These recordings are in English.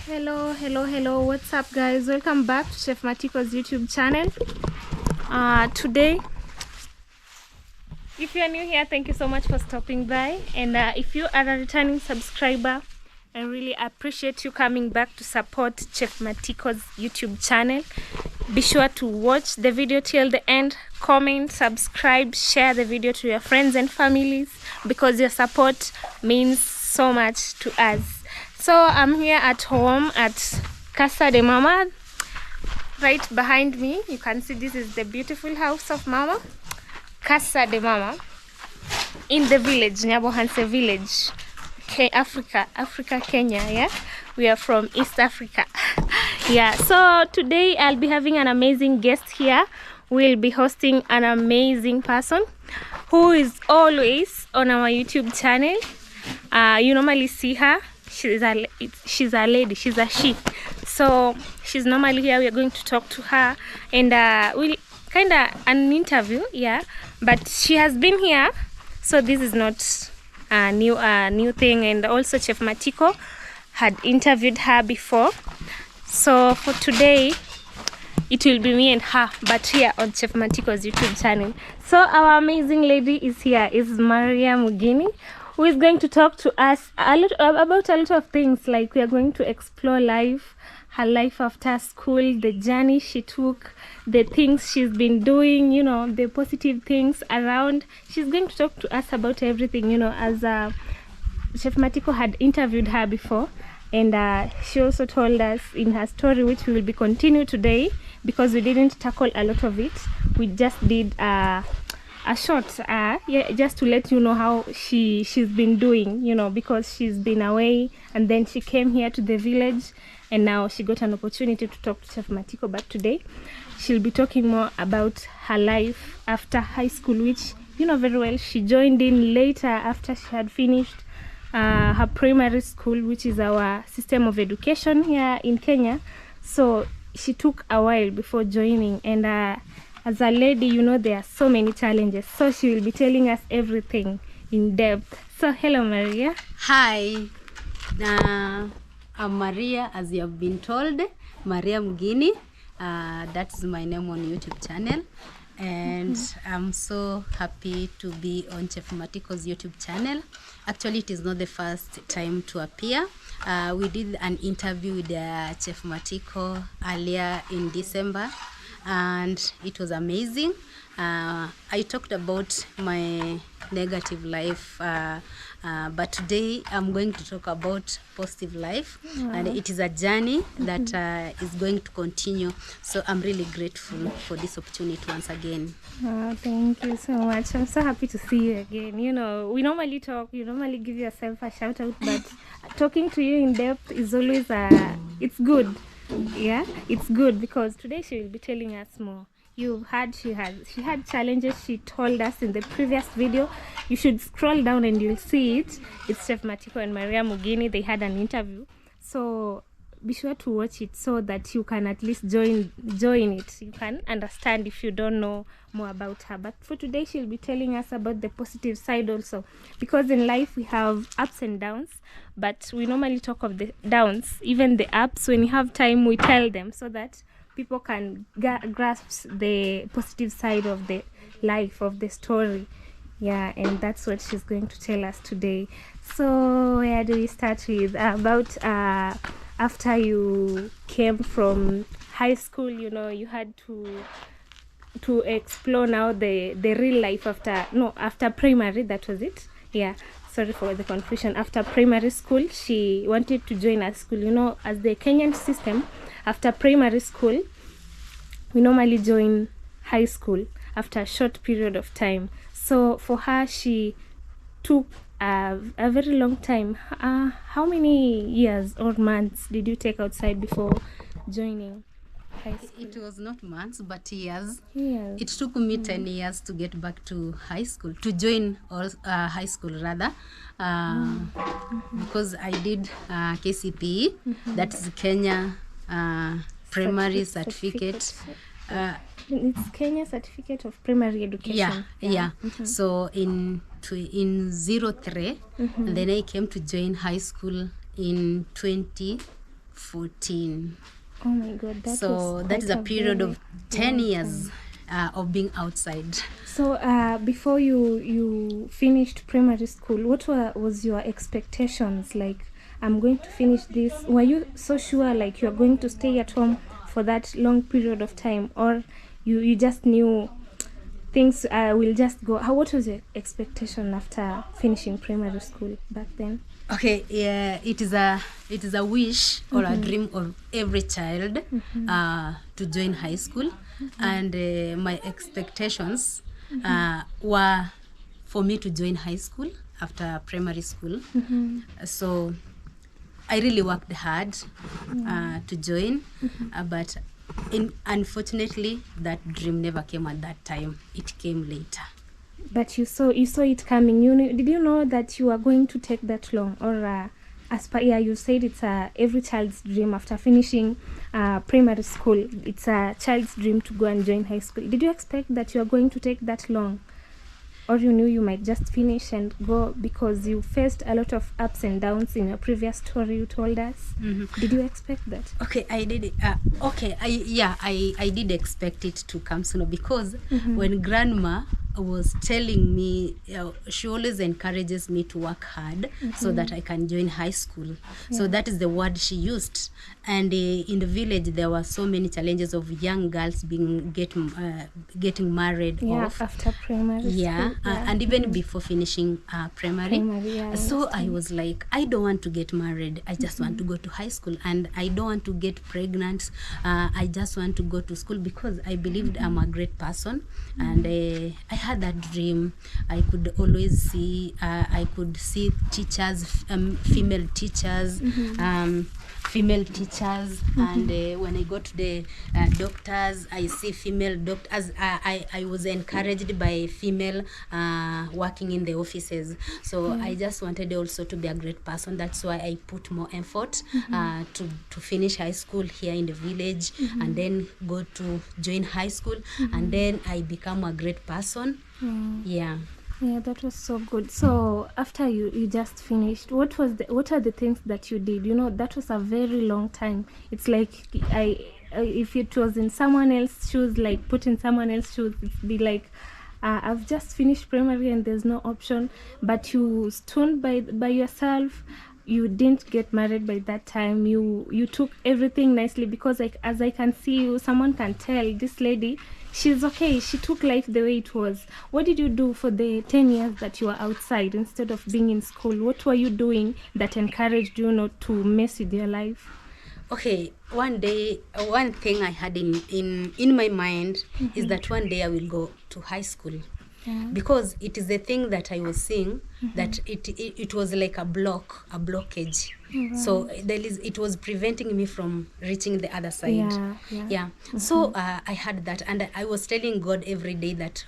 Hello, what's up guys? Welcome back to Chef Matiko's YouTube channel. Today, if you are new here, thank you so much for stopping by, and if you are a returning subscriber, I really appreciate you coming back to support Chef Matiko's YouTube channel. Be sure to watch the video till the end, comment, subscribe, share the video to your friends and families, because your support means so much to us. So I'm here at home at Casa de Mama. Right behind me, you can see this is the beautiful house of Mama, Casa de Mama, in the village, Nyabohanse village, Africa, Kenya. Yeah, we are from East Africa. Yeah, so today I'll be having an amazing guest here. We'll be hosting an amazing person who is always on our YouTube channel. You normally see her. She's a lady, she's a she. So she's normally here. We are going to talk to her, and we'll kind of an interview, yeah. But she has been here, so this is not a new thing. And also Chef Matiko had interviewed her before. So for today, it will be me and her, but here on Chef Matiko's YouTube channel. So our amazing lady is here, is Maria Mugini, who is going to talk to us about a lot of things. Like, we are going to explore life, her life after school, the journey she took, the things she's been doing, you know, the positive things around. She's going to talk to us about everything, you know, as Chef Matiko had interviewed her before. And she also told us in her story, which we will be continue today, because we didn't tackle a lot of it. We just did a short, yeah, just to let you know how she's been doing, you know, because she's been away, and then she came here to the village, and now she got an opportunity to talk to Chef Matiko. But today she'll be talking more about her life after high school, which, you know very well, she joined in later after she had finished her primary school, which is our system of education here in Kenya. So she took a while before joining, and as a lady, you know, there are so many challenges. So she will be telling us everything in depth. So hello, Maria. Hi, I'm Maria, as you have been told, Maria Mugini. That's my name on YouTube channel. And I'm so happy to be on Chef Matiko's YouTube channel. Actually, it is not the first time to appear. We did an interview with Chef Matiko earlier in December, and it was amazing. I talked about my negative life, but today I'm going to talk about positive life. And it is a journey that is going to continue. So I'm really grateful for this opportunity once again. Thank you so much. I'm so happy to see you again. You know, we normally talk, you normally give yourself a shout out, but talking to you in depth is always it's good. Yeah, it's good, because today she will be telling us more. She had challenges. She told us in the previous video. You should scroll down and you'll see it. It's Chef Matiko and Maria Mugini. They had an interview, so be sure to watch it so that you can at least join it. You can understand if you don't know more about her. But for today, she'll be telling us about the positive side also, because in life we have ups and downs, but we normally talk of the downs. Even the ups, when you have time, we tell them so that people can grasp the positive side of the life, of the story. Yeah, and that's what she's going to tell us today. So where do we start with? About after you came from high school, you know, you had to explore now the real life after primary. That was it. Yeah, sorry for the confusion. After primary school, she wanted to join a school. You know, as the Kenyan system, after primary school, we normally join high school after a short period of time. So for her, she took a very long time. How many years or months did you take outside before joining high school? It was not months, but years. Yes. It took me 10 years to get back to high school, to join high school rather, because I did KCPE, that is Kenya Primary Certificate. It's Kenya Certificate of Primary Education. Yeah. So in 03, and then I came to join high school in 20 14. Oh my God, So that is a period of 10 years of being outside. So before you finished primary school, what was your expectations? Like, I'm going to finish this. Were you so sure like you're going to stay at home for that long period of time, or you just knew things will just go? What was your expectation after finishing primary school back then? Okay, yeah, it is a wish or a dream of every child to join high school, and my expectations were for me to join high school after primary school. So I really worked hard to join, but unfortunately that dream never came at that time. It came later. But you saw it coming. Did you know that you are going to take that long? Or as per you said it's every child's dream after finishing primary school. It's a child's dream to go and join high school. Did you expect that you are going to take that long? Or you knew you might just finish and go, because you faced a lot of ups and downs in your previous story you told us? Did you expect that? Okay, I did it. I did expect it to come sooner, because when grandma was telling me, she always encourages me to work hard so that I can join high school. So that is the word she used. And in the village there were so many challenges of young girls getting married off after primary school. And even before finishing primary. So I was like, I don't want to get married. I just want to go to high school, and I don't want to get pregnant. I just want to go to school, because I believed I'm a great person, and I had that dream. I could always see teachers, female teachers, and when I go to the doctors, I see female doctors. I was encouraged by female working in the offices. So I just wanted also to be a great person. That's why I put more effort to finish high school here in the village, and then go to join high school, and then I become a great person. Yeah, that was so good. So after you just finished, what are the things that you did? That was a very long time. It's like if it was in someone else's shoes, like put in someone else's shoes, it'd be like, I've just finished primary and there's no option, but you stood by yourself. You didn't get married by that time. You took everything nicely, because as I can see you, someone can tell this lady, she's okay. She took life the way it was. What did you do for the 10 years that you were outside instead of being in school? What were you doing that encouraged you not to mess with your life? Okay, one thing I had in my mind is that one day I will go to high school. Because it is the thing that I was seeing, that it was like a blockage. So it was preventing me from reaching the other side. So I had that, and I was telling God every day that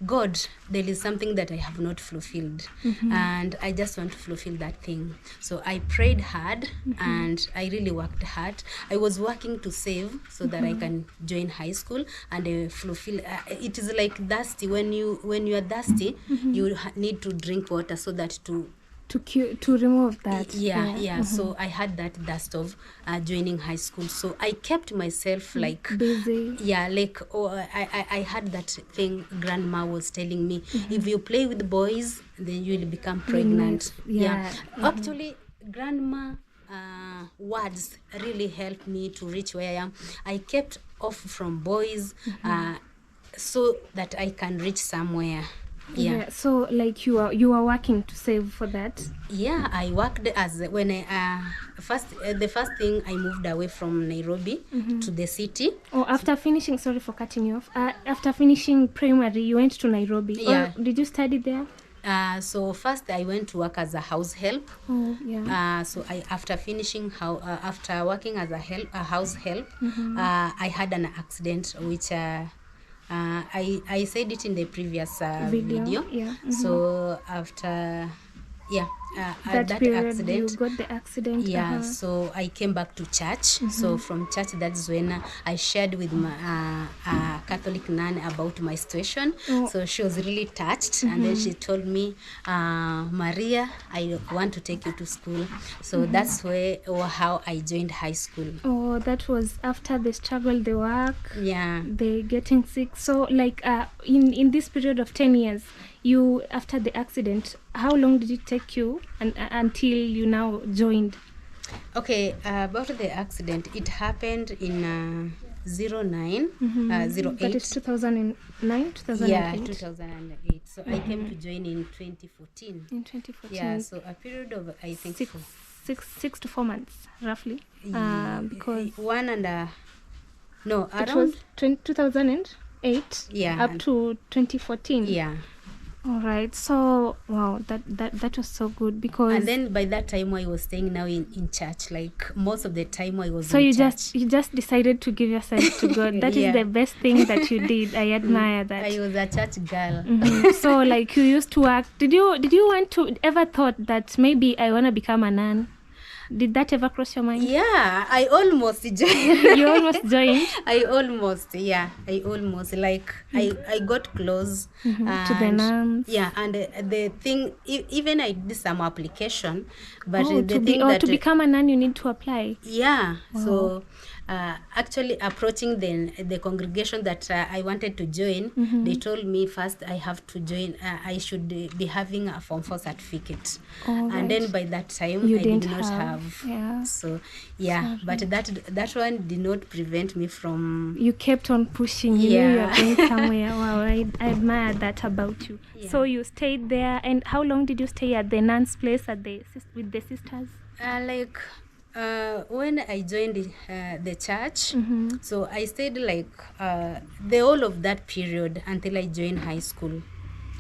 God, there is something that I have not fulfilled, and I just want to fulfill that thing. So I prayed hard, and I really worked hard. I was working to save so that I can join high school and fulfill. It is like thirsty. When you are thirsty, you need to drink water so that to remove that. So I had that thirst of joining high school. So I kept myself like busy. I had that thing grandma was telling me, if you play with boys, then you will become pregnant. Actually, grandma words really helped me to reach where I am. I kept off from boys so that I can reach somewhere. So like you are working to save for that? I worked as when I the first thing I moved away from Nairobi to the city. After finishing, sorry for cutting you off, after finishing primary you went to Nairobi? Or did you study there? So first I went to work as a house help. So after working as a house help, I had an accident, which I said it in the previous video. So after Yeah, That that period accident. you got the accident. Yeah, so I came back to church. So from church, that's when I shared with my Catholic nun about my situation. Oh. So she was really touched, and then she told me, Maria, I want to take you to school. So that's where or how I joined high school. Oh, that was after the struggle, the work, Yeah. the getting sick. So like in this period of 10 years, you, after the accident, how long did it take you until you now joined? Okay, about the accident, it happened in 09, 08. That is 2009, 2008. Yeah, 2008. So I came to join in 2014. In 2014. Yeah, so a period of, I think, six to 4 months, roughly. Because one and no, it around. was 2008 Yeah, up to 2014. Yeah. All right. So wow, that was so good because. And then by that time I was staying now in church. Like most of the time I was. So in you church. just decided to give yourself to God. That Yeah. is the best thing that you did. I admire that. I was a church girl. So like you used to work. Did you want to ever thought that maybe I want to become a nun? Did that ever cross your mind? Yeah, I almost joined. You almost joined. I almost like I got close To the nuns. Yeah, and the thing, even I did some application, but Oh, the thing that to become a nun, you need to apply. yeah. So actually approaching the congregation that I wanted to join, they told me first I have to join. I should be having a Form 4 certificate, Oh, and then by that time You I did didn't not have. Yeah. So yeah, but that one did not prevent me from. You kept on pushing. You knew you were Yeah. going somewhere. Wow, I admire that about you. Yeah. So you stayed there, and how long did you stay at the nun's place with the sisters? When I joined the church, so I stayed like the whole of that period until I joined high school.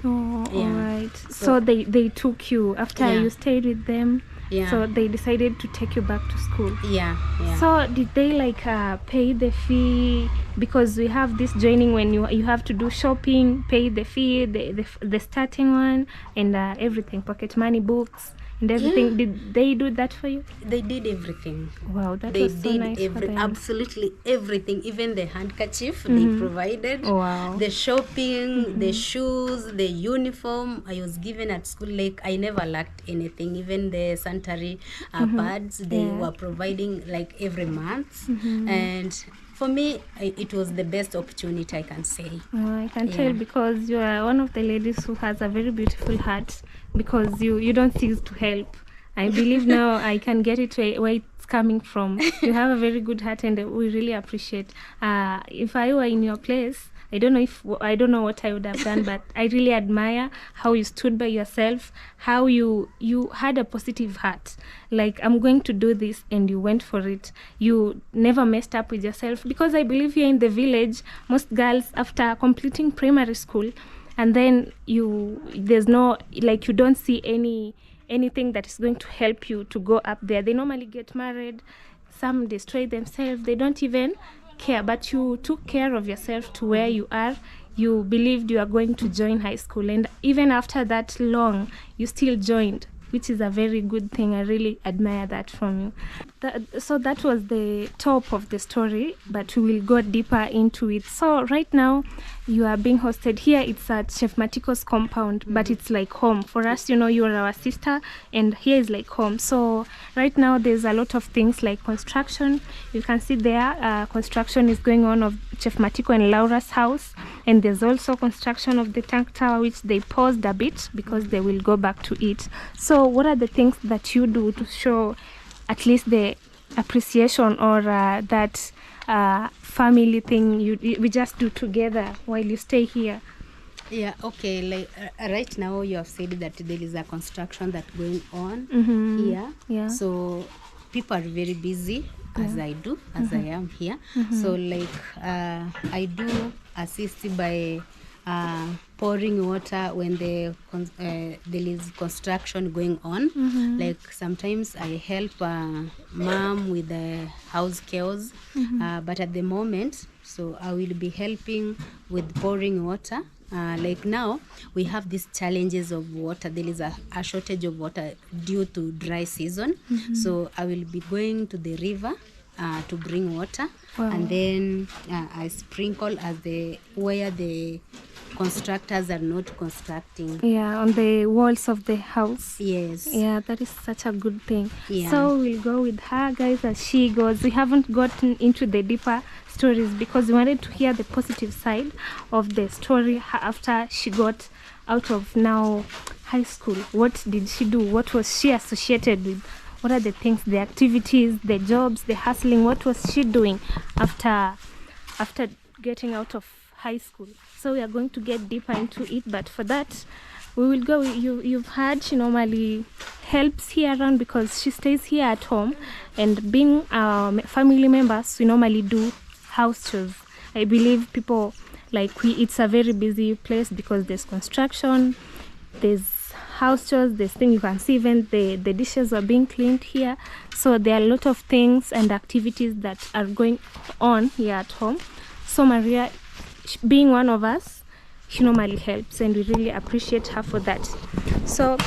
Oh, Yeah. all right. So they took you after Yeah. you stayed with them. Yeah. So they decided to take you back to school. Yeah. So did they like pay the fee? Because we have this joining when you have to do shopping, pay the fee, the starting one, and everything, pocket money, books, and everything. Yeah. Did they do that for you? They did everything. Wow, that They was so did nice for them. absolutely everything. Even the handkerchief they provided. Wow. The shopping, the shoes, the uniform I was given at school. Like I never lacked anything. Even the sanitary pads they were providing like every month. And for me, it was the best opportunity I can say. Oh, I can tell because you are one of the ladies who has a very beautiful heart because you don't cease to help. I believe now I can get it where it's coming from. You have a very good heart and we really appreciate. If I were in your place, I don't know what I would have done, but I really admire how you stood by yourself, how you had a positive heart. Like, I'm going to do this, and you went for it. You never messed up with yourself because I believe here in the village, most girls after completing primary school, and then there's no, like, you don't see anything that is going to help you to go up there. They normally get married, some destroy themselves, they don't even care, but you took care of yourself to where you are. You believed you are going to join high school, and even after that long, you still joined, which is a very good thing. I really admire that from you. So that was the top of the story, but we will go deeper into it. So right now, you are being hosted here. It's at Chef Matiko's compound, but it's like home. For us, you are our sister, and here is like home. So right now, there's a lot of things like construction. You can see there, construction is going on of Chef Matiko and Laura's house. And there's also construction of the tank tower, which they paused a bit because they will go back to it. So what are the things that you do to show at least the appreciation or that family thing we just do together while you stay here? Yeah, okay. Like right now, you have said that there is a construction that going on here. Yeah. So people are very busy, as I am here. So like I do assist by pouring water when there is construction going on. Like sometimes I help mom with the house chores, but at the moment, so I will be helping with pouring water Like now, we have these challenges of water. There is a shortage of water due to dry season. So I will be going to the river to bring water. Wow. And then I sprinkle where the constructors are not constructing. Yeah, on the walls of the house. Yes. Yeah, that is such a good thing. Yeah. So we'll go with her, guys, as she goes. We haven't gotten into the deeper stories because we wanted to hear the positive side of the story after she got out of now high school. What did she do? What was she associated with? What are the things, the activities, the jobs, the hustling? What was she doing after getting out of high school? So we are going to get deeper into it, but for that we will go. You've heard she normally helps here around because she stays here at home, and being family members, we normally do house chores. I believe people it's a very busy place because there's construction, there's house chores, there's things you can see, even the dishes are being cleaned here. So there are a lot of things and activities that are going on here at home. So Maria, being one of us, she normally helps, and we really appreciate her for that. So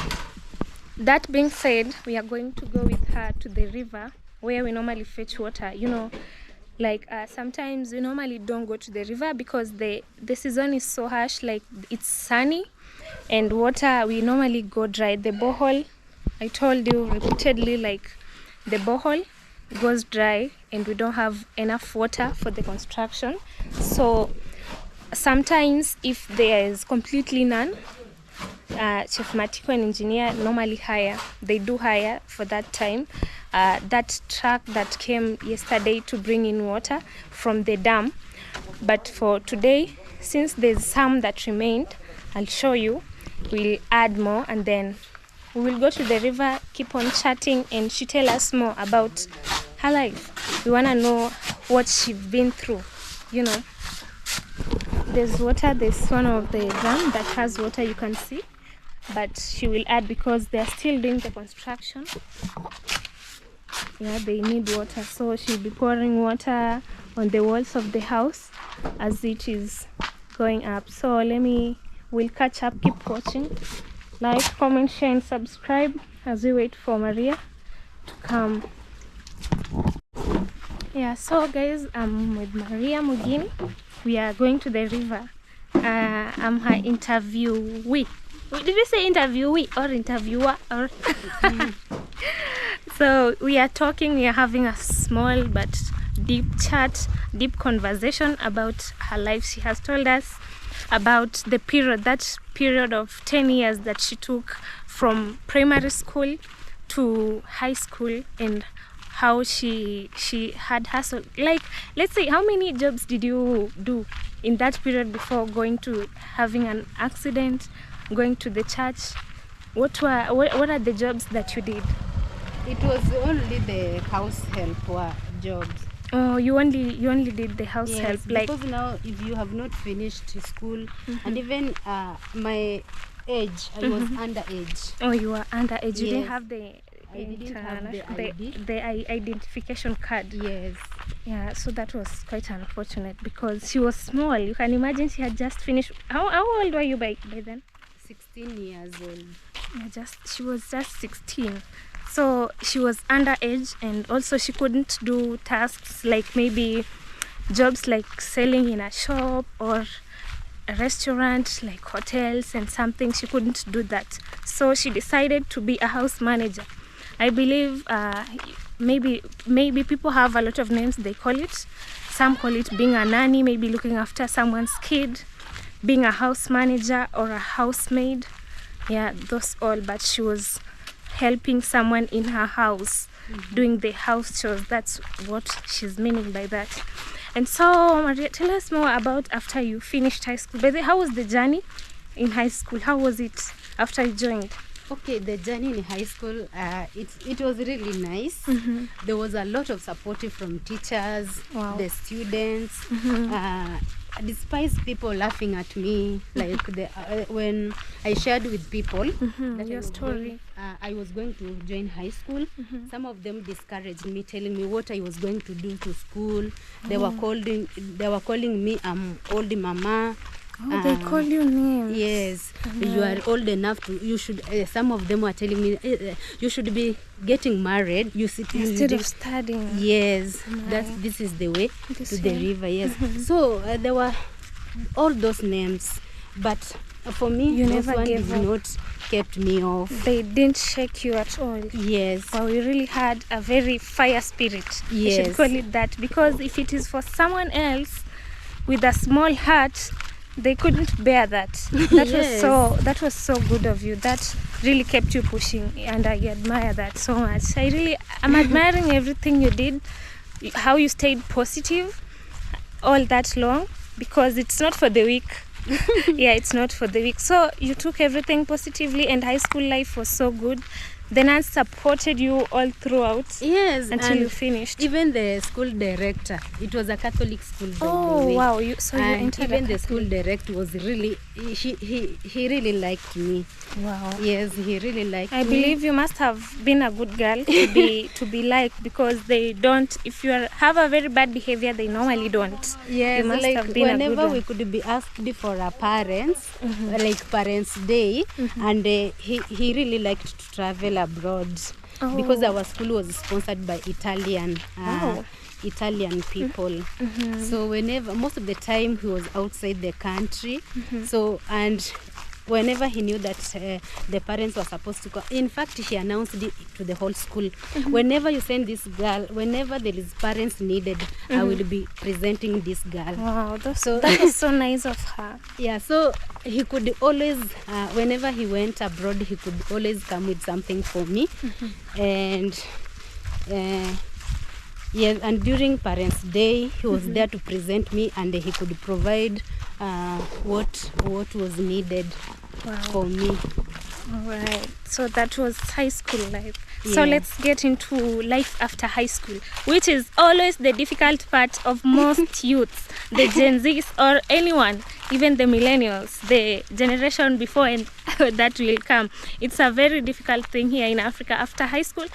that being said, we are going to go with her to the river where we normally fetch water. Sometimes we normally don't go to the river because the season is so harsh, like it's sunny, and water we normally go dry. The borehole, I told you repeatedly, like the borehole goes dry and we don't have enough water for the construction. So sometimes if there is completely none, Chef Matiko and engineer normally they do hire for that time that truck that came yesterday to bring in water from the dam. But for today, since there's some that remained, I'll show you. We'll add more, and then we will go to the river, keep on chatting, and she tell us more about her life. We want to know what she's been through, There's water. There's one of the dam that has water, you can see, but she will add because they're still doing the construction. Yeah, they need water, so she'll be pouring water on the walls of the house as it is going up. So we'll catch up. Keep watching, like, comment, share, and subscribe as we wait for Maria to come. Yeah, so guys, I'm with Maria Mugini. We are going to the river. I'm her interviewee. Did you say interviewee or interviewer? Or So we are talking. We are having a small but deep chat, deep conversation about her life. She has told us about that period of 10 years that she took from primary school to high school, and how she had hustled. Like, let's say, how many jobs did you do in that period before going to having an accident, going to the church? What are the jobs that you did? It was only the house help jobs. Oh, you only did the house help. Because now if you have not finished school, and even my age, I was underage. Oh, you were underage. You Yes. didn't have the I didn't have the ID. the identification card. Yes. Yeah, so that was quite unfortunate because she was small. You can imagine she had just finished. How old were you by then? 16 years old. Yeah, she was just 16. So she was underage, and also she couldn't do tasks like maybe jobs like selling in a shop or a restaurant like hotels and something. She couldn't do that. So she decided to be a house manager. I believe maybe people have a lot of names they call it. Some call it being a nanny, maybe looking after someone's kid, being a house manager or a housemaid. Yeah, those all. But she was helping someone in her house, doing the house chores. That's what she's meaning by that. And so, Maria, tell us more about after you finished high school. By the way, how was the journey in high school? How was it after you joined? Okay, the journey in high school, it was really nice. There was a lot of support from teachers, Wow. the students. Despite people laughing at me, like when I shared with people that Your story. I was going to join high school, some of them discouraged me, telling me what I was going to do to school. They were calling me old mama. Oh, they call you names. Yes, you are old enough to. You should. Some of them were telling me you should be getting married. You sit Instead of studying. Yes, this is the way to the river. Yes. So there were all those names, but for me, You those never one gave did up. not kept me off. They didn't shake you at all. Yes. Well, we really had a very fire spirit. I Yes. should call it that, because if it is for someone else with a small heart, they couldn't bear that. That Yes. that was so good of you. That really kept you pushing, and I admire that so much. I'm admiring everything you did, how you stayed positive all that long, because it's not for the weak. Yeah, it's not for the weak. So you took everything positively, and high school life was so good. The nuns supported you all throughout. Yes, until and you finished. Even the school director, it was a Catholic school. By Oh the way. wow! You entered even a the school Catholic. director was really he really liked me. Wow. Yes, he really liked me. I believe you must have been a good girl to be liked, because they don't. If you have a very bad behavior, they normally don't. Yes, you must like have been a good whenever one. we could be asked for our parents, like Parents' Day, and he really liked to travel abroad. Because our school was sponsored by Italian people. So most of the time he was outside the country. So, and whenever he knew that the parents were supposed to come, in fact he announced it to the whole school. Whenever you send this girl, whenever there is parents needed, I will be presenting this girl. Wow, that was so nice of her. Yeah, so he could always, whenever he went abroad, he could always come with something for me. And yes, and during Parents' Day, he was there to present me, and he could provide what was needed for me. All right. So that was high school life. So Yeah. let's get into life after high school, which is always the difficult part of most youths, the Gen Zs or anyone, even the millennials, the generation before and that will come. It's a very difficult thing here in Africa. After high school,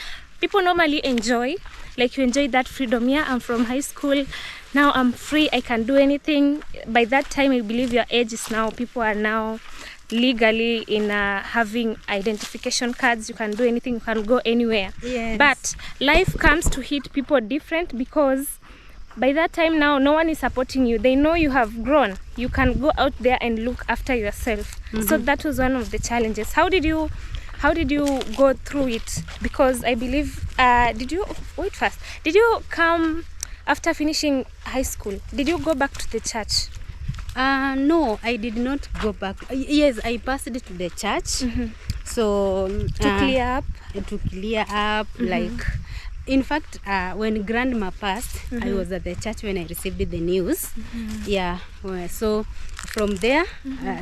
people normally enjoy, like you enjoy that freedom. Yeah, I'm from high school. Now I'm free. I can do anything. By that time, I believe your age is now, people are now legally in having identification cards. You can do anything, you can go anywhere. Yes. But life comes to hit people different, because by that time now no one is supporting you. They know you have grown. You can go out there and look after yourself. So that was one of the challenges. How did you go through it? Because I believe did you come after finishing high school? Did you go back to the church? No, I did not go back. Yes, I passed it to the church. So To clear up? To clear up, like, in fact, when grandma passed, I was at the church when I received the news. Yeah, so from there,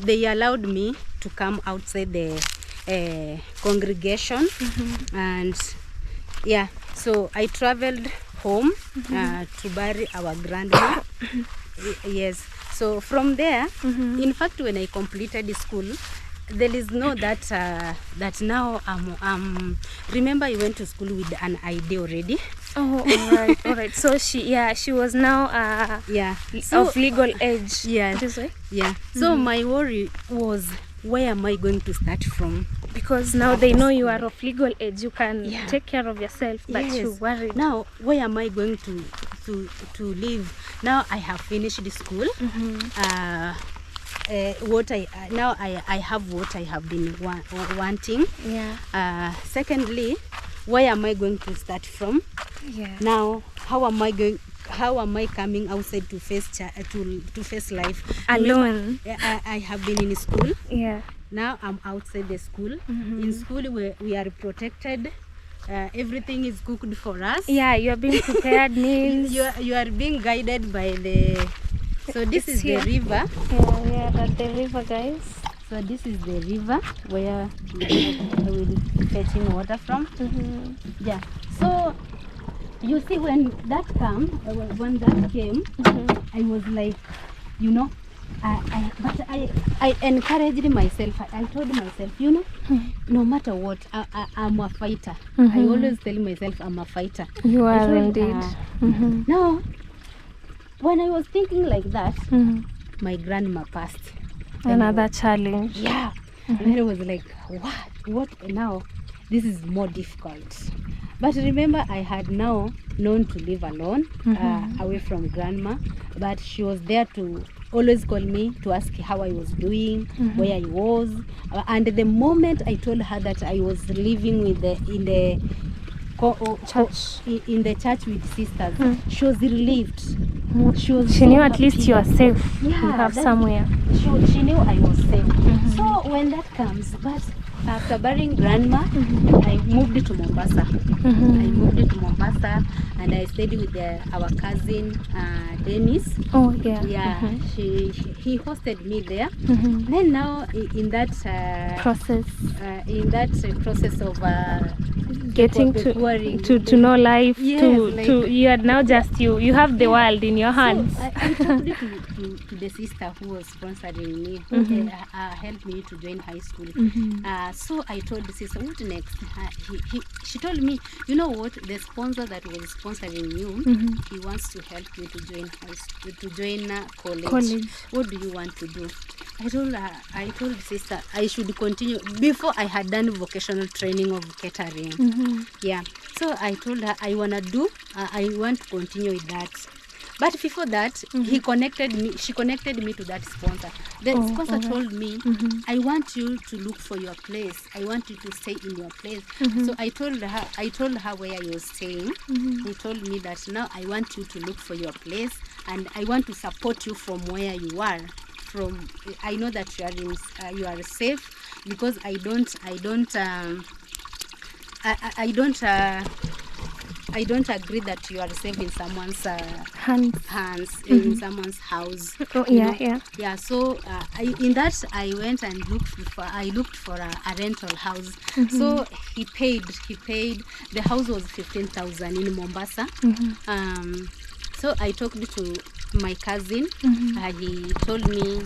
they allowed me to come outside the congregation, and yeah, so I traveled home to bury our grandma. Yes. So from there, in fact, when I completed school, there is no that now remember I went to school with an ID already. Oh, all right. So she was now of legal age. Yeah. This way? Yeah. So my worry was, where am I going to start from? Because now they know you are of legal age, you can take care of yourself, but Yes. you're worried. Now, where am I going to live? Now I have finished the school. What I have what I have been wanting. Yeah. Secondly, where am I going to start from? Yeah. Now, how am I coming outside to face to face life Alone. Remember, I have been in school. Yeah. Now I'm outside the school. In school we are protected. Everything is cooked for us. Yeah, you're being prepared meals. You are being guided by the. So this is the river. Yeah, we are at the river, guys. So this is the river where I will be fetching water from. Yeah. So you see, when that came, I was like, I encouraged myself. I told myself, no matter what, I'm a fighter. I always tell myself I'm a fighter. You I are told, indeed. Now, when I was thinking like that, my grandma passed. Another challenge. Yeah. And then I was like, what now? This is more difficult. But remember, I had now known to live alone, away from grandma. But she was there to always call me to ask how I was doing, where I was. And the moment I told her that I was living with in the church with sisters, she was relieved. She knew at least you are safe. You have somewhere. She knew I was safe. So when that comes, but after burying grandma, I moved to Mombasa. I moved to Mombasa and I stayed with our cousin Dennis. Oh yeah. Yeah, he hosted me there. Then now in that process of getting to know life, you are now just you have the world in your hands. So I talked to the sister who was sponsoring me, who helped me to join high school. So I told the sister, what next? She told me, you know what, the sponsor that was sponsoring you, he wants to help you to join college. What do you want to do? I told the sister I should continue. Before I had done vocational training of catering. Yeah. So I told her I want to continue with that. But before that, she connected me to that sponsor. The sponsor told me, I want you to look for your place. I want you to stay in your place. So I told her where I was staying. He told me that now I want you to look for your place and I want to support you from where you are. I know that you are safe because I don't agree that you are safe in someone's hands in someone's house. Yeah. So in that I went and looked for a rental house. So he paid. The house was 15,000 in Mombasa. So I talked to my cousin. He told me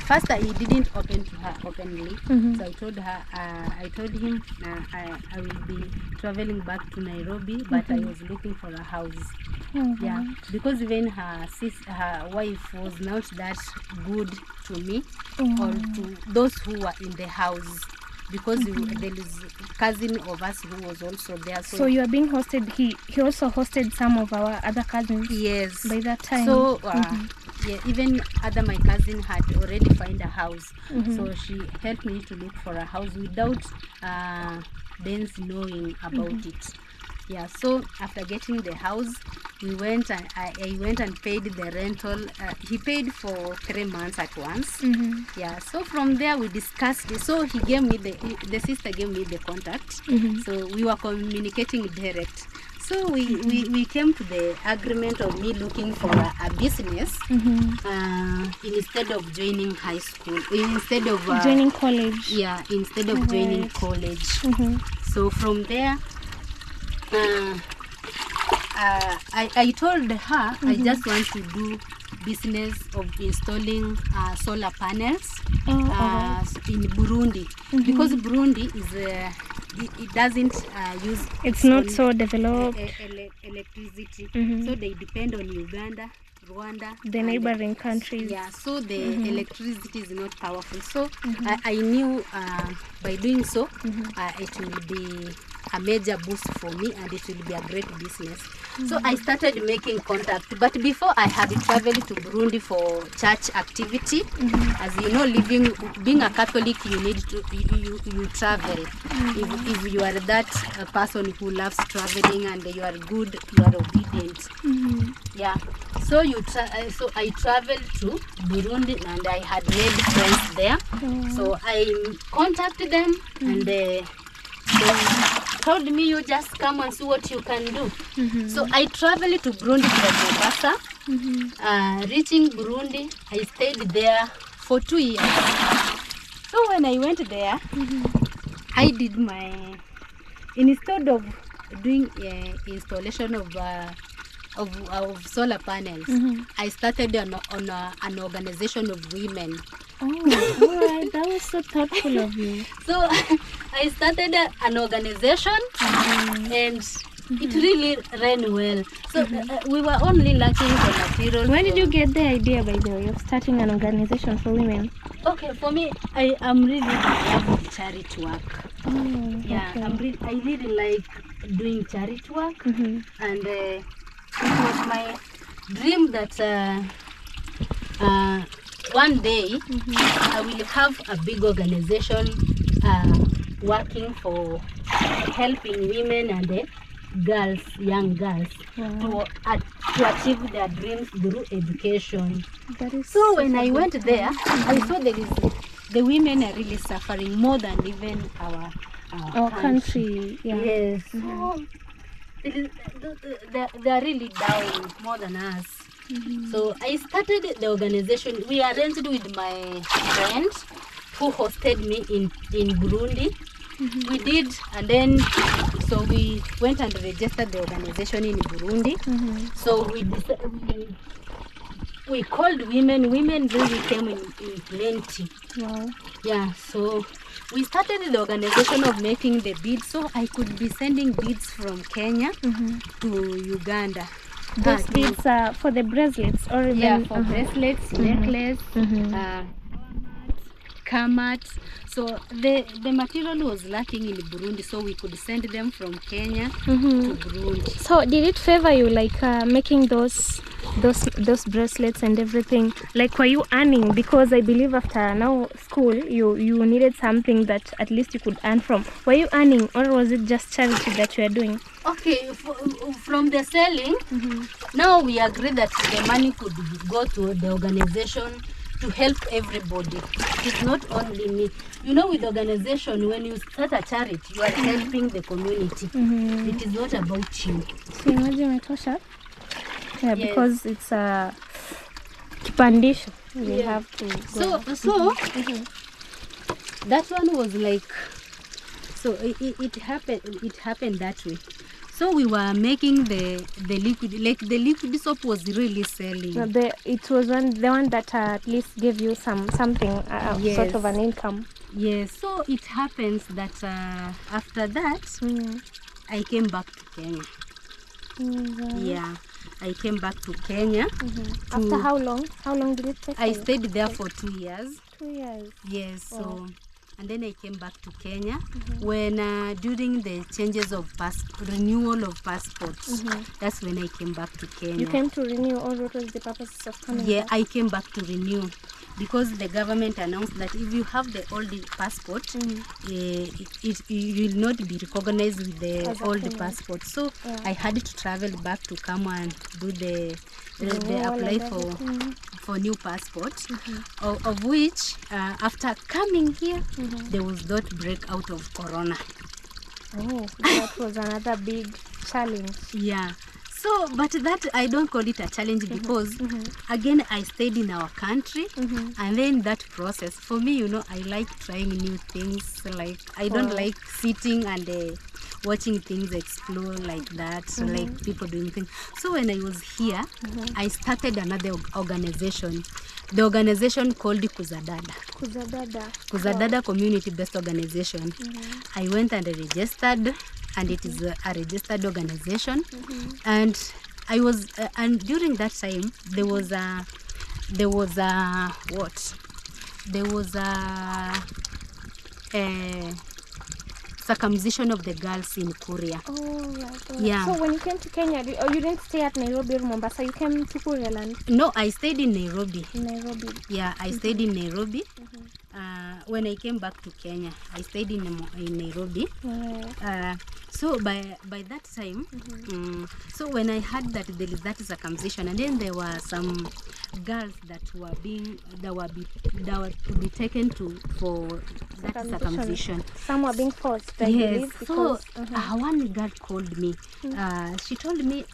first he didn't open to her openly. So I told him I will be traveling back to Nairobi, but I was looking for a house. Yeah, because even her wife was not that good to me or to those who were in the house. Because there is a cousin of us who was also there. So you are being hosted. He also hosted some of our other cousins. Yes. By that time. So yeah, even my cousin had already found a house. So she helped me to look for a house without them knowing about it. Yeah, so after getting the house, we went and I went and paid the rental. He paid for 3 months at once. Yeah, so from there we discussed it. So he gave me the sister gave me the contact. So we were communicating direct. So we came to the agreement of me looking for a business instead of joining high school, instead of joining college. Yeah, instead of joining college. So from there, I told her I just want to do business of installing solar panels in Burundi, because Burundi is it doesn't use it's not so developed electricity, so they depend on Uganda, Rwanda, the neighboring countries. Yeah, so the electricity is not powerful. So I knew by doing so it will be a major boost for me and it will be a great business. So I started making contact, but before I had traveled to Burundi for church activity. As you know, being a Catholic, you need to you travel. If you are that person who loves traveling and you are good, you are obedient. Yeah. So so I traveled to Burundi and I had made friends there. So I contacted them and they told me, you just come and see what you can do. So I traveled to Burundi from Mombasa. Reaching Burundi, I stayed there for 2 years. So when I went there, I did instead of doing installation of solar panels, I started on an organization of women. Oh, all right. That was so thoughtful of you. So I started an organization, and it really ran well. So we were only lacking the material. When did you get the idea, by the way, of starting an organization for women? Okay, for me, I am really loving charity work. Yeah, Okay. I really like doing charity work, and it was my dream that one day I will have a big organization working for helping women and girls, young girls, to achieve their dreams through education. That is So when I went there, I saw the women are really suffering more than even our country. Yeah. Yes. So they are really down more than us. So I started the organization. We arranged with my friend who hosted me in Burundi. We did, and then so we went and registered the organization in Burundi. So we called women. Women really came in plenty. Wow. Yeah, so we started the organization of making the beads, so I could be sending beads from Kenya to Uganda. Those beads are for the bracelets, or even for bracelets, necklace, kamats. So the material was lacking in Burundi, so we could send them from Kenya to Burundi. So did it favor you, like making those bracelets and everything? Like, were you earning? Because I believe after now school, you needed something that at least you could earn from. Were you earning, or was it just charity that you are doing? Okay, from the selling, now we agree that the money could go to the organization to help everybody. It's not only me. You know, with organization, when you start a charity, you are helping the community. It is not about you. So imagine Tosha. Yeah, because it's a kipandisho. We have to go. So that one was like, so it happened that way. So we were making the liquid, like the liquid soap was really selling. No, it was the one that at least gave you something, sort of an income. Yes. So it happens that after that, I came back to Kenya. Yeah, I came back to Kenya. After how long? How long did it take? I stayed there for 2 years. 2 years. Yes. So. And then I came back to Kenya when during the changes of renewal of passports. That's when I came back to Kenya. You came to renew, or what was the purpose of coming back? I came back to renew because the government announced that if you have the old passport, you will not be recognized with the old passport. So I had to travel back to come and do the apply for new passports, of which after coming here, there was that breakout of corona. Oh, that was another big challenge. Yeah. So, but that I don't call it a challenge because again I stayed in our country, and then that process for me, you know, I like trying new things. Like I don't like sitting and watching things explore like that, like people doing things. So when I was here, I started another organization. The organization called Kuzadada. Kuzadada community-based organization. I went and registered, and it is a registered organization. And I was, and during that time, there was a circumcision of the girls in Korea. Oh, right. Yeah. So when you came to Kenya, you didn't stay at Nairobi or Mombasa, you came to Korea land? No, I stayed in Nairobi. In Nairobi. Yeah, I stayed in Nairobi. When I came back to Kenya, I stayed in Nairobi. So by that time, so when I heard that there is that circumcision, and then there were some girls that were to be taken for that circumcision. Some were being forced, I believe. Because, so one girl called me. She told me,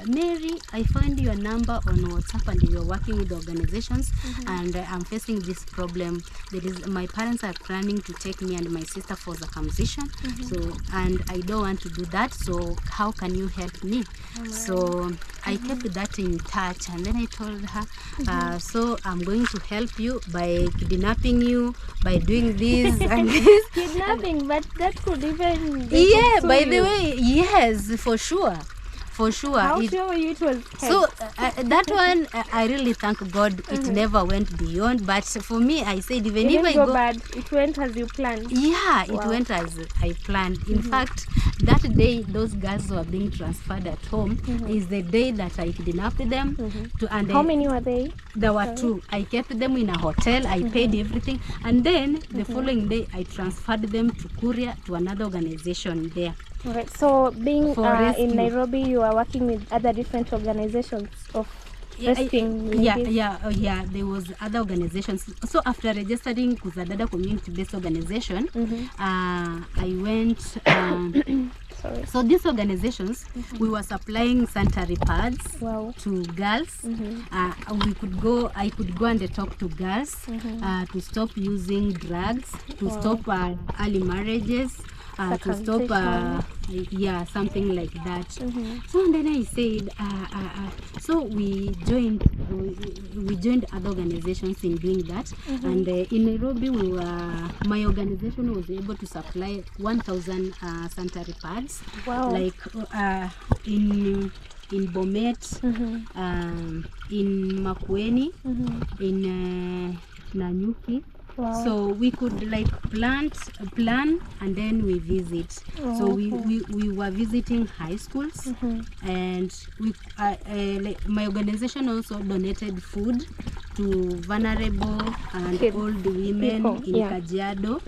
Mary, I found your number on WhatsApp and you're working with organizations, and I'm facing this problem. There is my my parents are planning to take me and my sister for circumcision. So, and I don't want to do that. So how can you help me? So I kept that in touch, and then I told her, so I'm going to help you by kidnapping you, by doing this and this. Kidnapping, but that could even By the way, yes, for sure. How sure you it was help? So that one, I really thank God it never went beyond. But for me, I said even if I go bad, it went as you planned. Yeah, it went as I planned. In fact, that day those girls were being transferred at home is the day that I kidnapped them. And how many were they? There were 2. I kept them in a hotel. I paid everything, and then the following day I transferred them to Korea to another organization there. Okay, so being rescue. in Nairobi, you are working with other different organizations of rescuing ladies? Yeah, there was other organizations. So after registering Kuzadada community-based organization, I went. So these organizations, we were supplying sanitary pads to girls. I could go and talk to girls to stop using drugs, to stop early marriages. To stop something like that. So and then I said so we joined other organizations in doing that. And in Nairobi my organization was able to supply 1,000 sanitary pads. Like in Bomet, in Makueni, in Nanyuki. So we could like plan and then we visit. So we were visiting high schools, and we my organization also donated food to vulnerable and old women in Kajiado.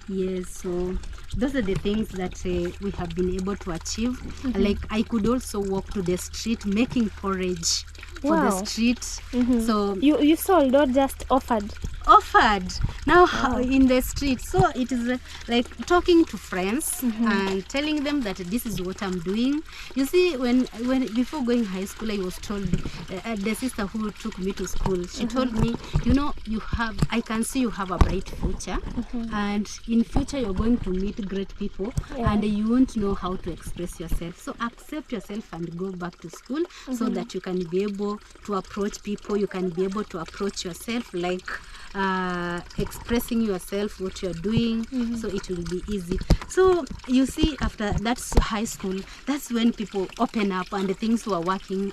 Yes, so those are the things that we have been able to achieve. Like I could also walk to the street making porridge for the street. So you sold or just offered now in the street. So it is like talking to friends and telling them that this is what I'm doing. You see, when before going high school, I was told, the sister who took me to school, she told me, you know, I can see you have a bright future, and in future you're going to meet great people, and you won't know how to express yourself. So accept yourself and go back to school so that you can be able to approach people. You can be able to approach yourself, like expressing yourself, what you're doing, so it will be easy. So you see, after that's high school, that's when people open up and the things were working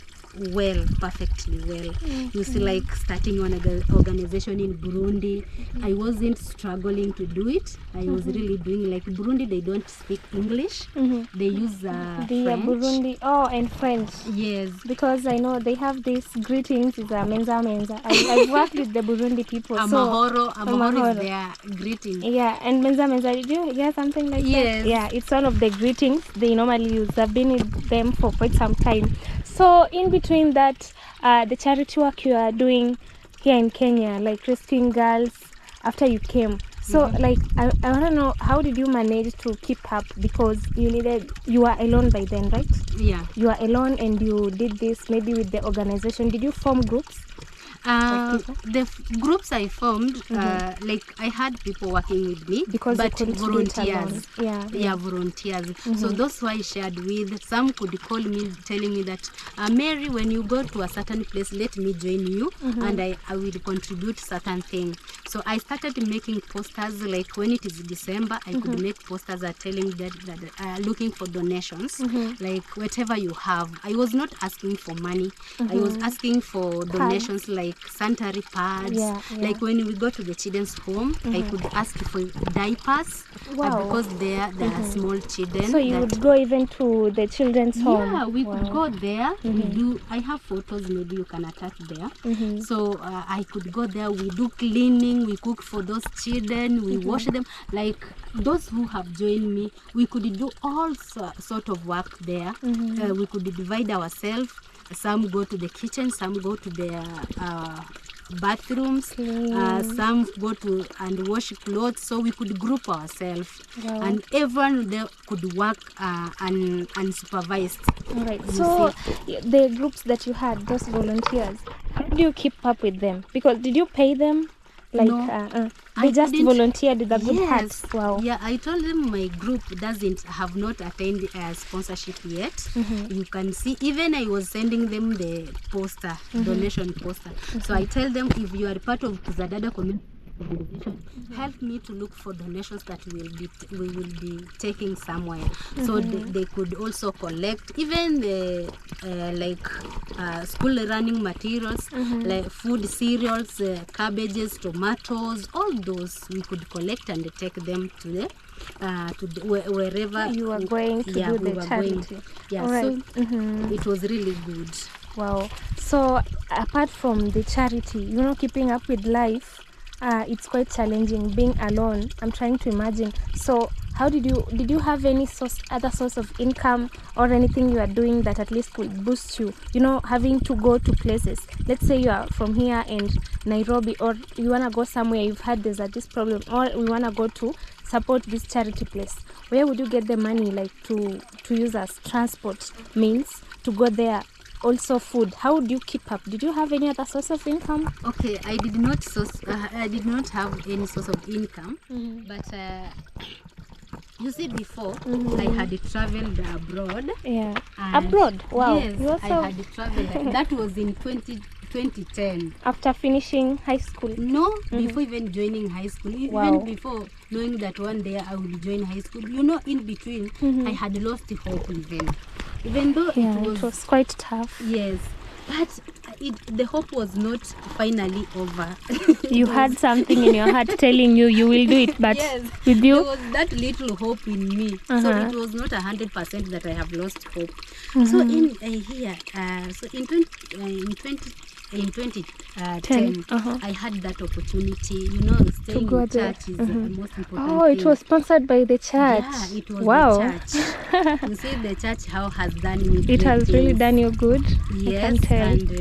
well, perfectly well. You see, like starting an organization in Burundi, I wasn't struggling to do it. I was really doing, like, Burundi, they don't speak English. They use French. Burundi, and French. Yes. Because I know they have these greetings, it's menza menza. I've worked with the Burundi people. Amahoro is their greeting. Yeah, and menza menza, did you hear something like that? Yeah, it's one of the greetings they normally use. I've been with them for quite some time. So in between that, the charity work you are doing here in Kenya, like rescuing girls after you came. So like, I want to know, how did you manage to keep up? Because you were alone by then, right? Yeah. You were alone and you did this maybe with the organization. Did you form groups? The groups I formed, like I had people working with me, because but volunteers. Volunteers. So those who I shared with, some could call me telling me that, Mary, when you go to a certain place, let me join you, and I will contribute certain things. So I started making posters, like when it is December, I could make posters telling that looking for donations, like whatever you have. I was not asking for money. I was asking for donations, like sanitary pads. Like when we go to the children's home, I could ask for diapers, because they are small children. So you would go even to the children's home? Yeah, we could go there. I have photos, maybe you can attach there. So I could go there. We do cleaning, we cook for those children, we wash them. Like those who have joined me, we could do all sort of work there. We could divide ourselves. Some go to the kitchen, some go to their bathrooms, some go to and wash clothes. So we could group ourselves, and everyone there could work unsupervised. All right. So the groups that you had, those volunteers, how do you keep up with them? Because did you pay them? Like No. they I just couldn't- volunteered with a good Yes. heart. Wow. Yeah, I told them my group have not attained sponsorship yet. You can see, even I was sending them the poster, donation poster. So I tell them, if you are part of Kuzadada community organization, help me to look for donations that we will be taking somewhere. So they could also collect even the school running materials, like food, cereals, cabbages, tomatoes, all those we could collect and take them to the wherever You are going to do the charity. Yeah, All right. so it was really good. Wow. So apart from the charity, keeping up with life, it's quite challenging being alone. I'm trying to imagine. So how did you have any other source of income or anything you are doing that at least could boost you? Having to go to places. Let's say you are from here and Nairobi, or you wanna go somewhere. You've had this problem, or we wanna go to support this charity place. Where would you get the money, like to use as transport means to go there? Also food. How would you keep up? Did you have any other source of income? Okay, I did not have any source of income, but you see, before I had traveled abroad. Yeah, abroad. Wow. Yes, I had traveled. That was in 2010. After finishing high school? No, before even joining high school. Even before knowing that one day I will join high school. In between, I had lost hope even though it was quite tough. Yes, but the hope was not finally over. You had something in your heart telling you will do it, but yes, with you, there was that little hope in me. So it was not 100% that I have lost hope. So in 2010, I had that opportunity. Staying to go in there. church is the most important Oh, it thing. was sponsored by the church. Yeah, it was wow. the church. You see, the church how has done me It has great really things. done you good. Yes, I can tell. and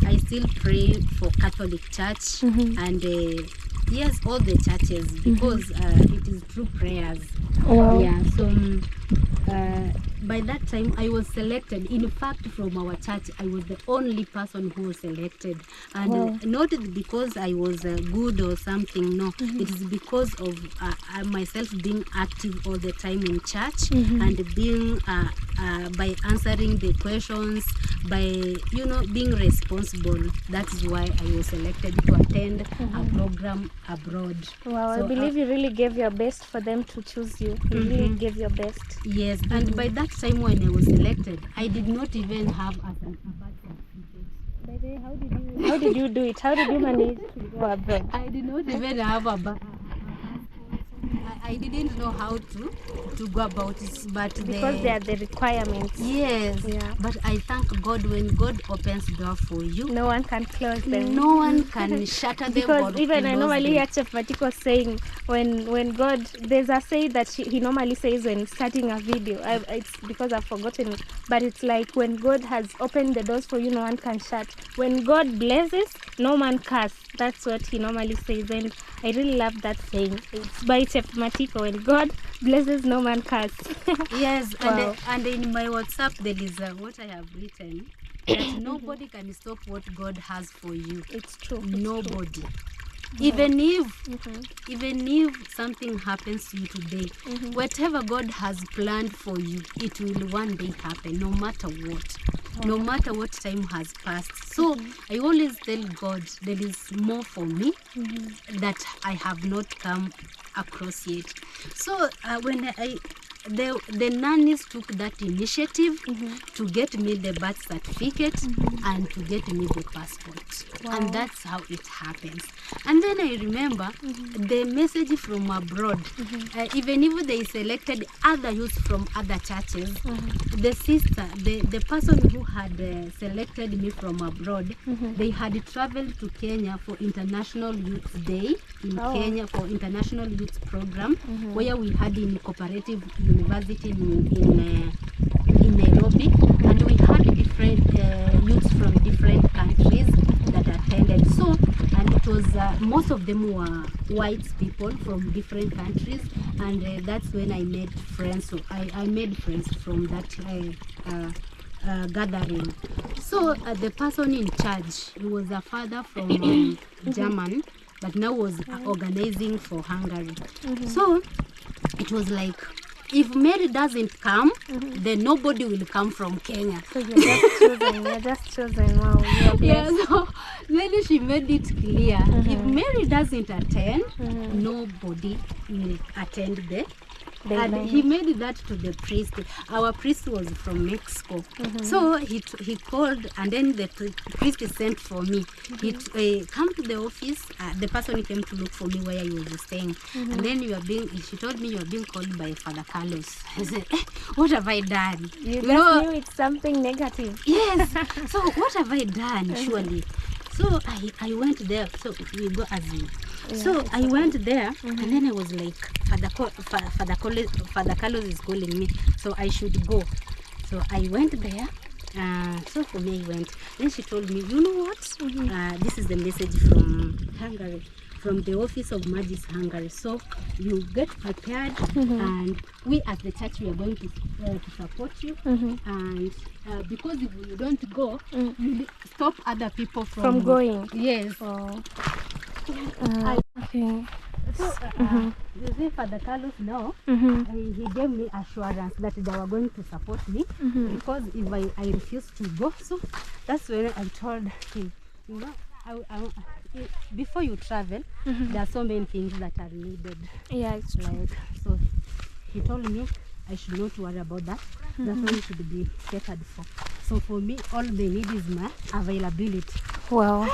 I still pray for Catholic Church and yes, all the churches, because it is through prayers. Wow. Yeah, so by that time I was selected. In fact, from our church, I was the only person who was selected, and not because I was good or something. No, it is because of myself being active all the time in church and being by answering the questions, by being responsible. That is why I was selected to attend a program abroad. Wow, So, I believe you really gave your best for them to choose you. You really gave your best. Yes, and by that time when I was selected, I did not even have a birth certificate. By the way, how did you do it? How did you manage to go abroad? I did not even have a birth. I didn't know how to go about it, but Because they are the requirements. Yes, Yeah. but I thank God, when God opens door for you, No one can close them. no one can shatter them. Because or even I close normally them. hear Chef Matiko saying when God, there's a say that he normally says when starting a video. It's because I've forgotten it, but it's like when God has opened the doors for you, no one can shut. When God blesses, no man curse. That's what he normally says, and I really love that saying. It's by Chef Matiko. When God blesses, no man curse. Yes, Wow. and in my WhatsApp there is what I have written, that nobody can stop what God has for you. It's true. Nobody. Even if something happens to you today, whatever God has planned for you, it will one day happen, no matter what. No matter what time has passed. So I always tell God there is more for me that I have not come across yet. So when the nannies took that initiative to get me the birth certificate and to get me the passport. And that's how it happens. And then I remember the message from abroad. Even if they selected other youths from other churches, the sister, the person who had selected me from abroad, they had traveled to Kenya for International Youth Day in Kenya, for International Youth Program, where we had in Cooperative University in Nairobi, and we had different youths from different countries that attended. So, and it was most of them were white people from different countries, and that's when I made friends. So I made friends from that gathering. So the person in charge, he was a father from German, but now was organizing for Hungary. So it was like, if Mary doesn't come, then nobody will come from Kenya. So you're just chosen. You're just chosen. Wow, you're blessed. Yeah, so then she made it clear, if Mary doesn't attend, nobody will attend the. And he made that to the priest. Our priest was from Mexico. So he called, and then the priest sent for me. He come to the office. The person came to look for me where I was staying. And then she told me you are being called by Father Carlos. I said, what have I done? You just knew it's something negative. Yes. So what have I done, surely? So I went there. So we go as we. So I went there, and then I was like, Father Carlos is calling me, so I should go. So I went there. So for me, I went. Then she told me, you know what? This is the message from Hungary, from the Office of Magis Hungary. So you get prepared, and we as the church, we are going to support you. And because if you don't go, you stop other people from going. Yes. Oh. Okay. So, you see, Father Carlos now, he gave me assurance that they were going to support me, because if I refuse to go, so that's when I told him, you know, before you travel, there are so many things that are needed. Yeah, it's true. So he told me I should not worry about that. That one should be catered for. So for me, all they need is my availability. Wow.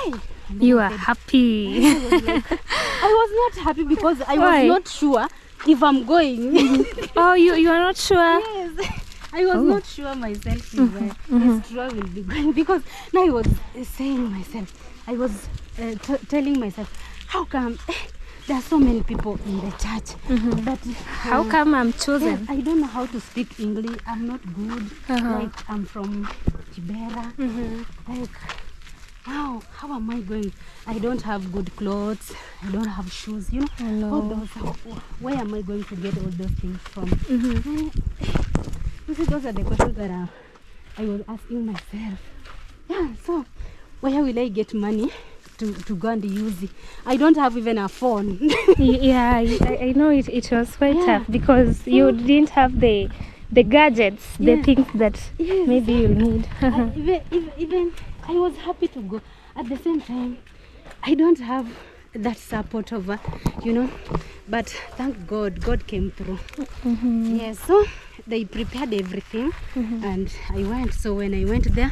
You are happy. I was not happy because I was not sure if I'm going. Oh, you are not sure? Yes. I was not sure myself if this tour will be going, because now I was saying myself, I was telling myself, how come there are so many people in the church? But how come I'm chosen? I don't know how to speak English. I'm not good. Like, I'm from Kibera. Like, how am I going? I don't have good clothes. I don't have shoes. You know, all those. Where am I going to get all those things from? You see, those are the questions that I was asking myself. Yeah. So, where will I get money to go and use it? I don't have even a phone. Yeah, I know it was quite tough because you didn't have the gadgets, the things that maybe you'll need. Even I was happy to go. At the same time, I don't have that support over, you know, but thank God, God came through. Yes, so they prepared everything, and I went. So when I went there,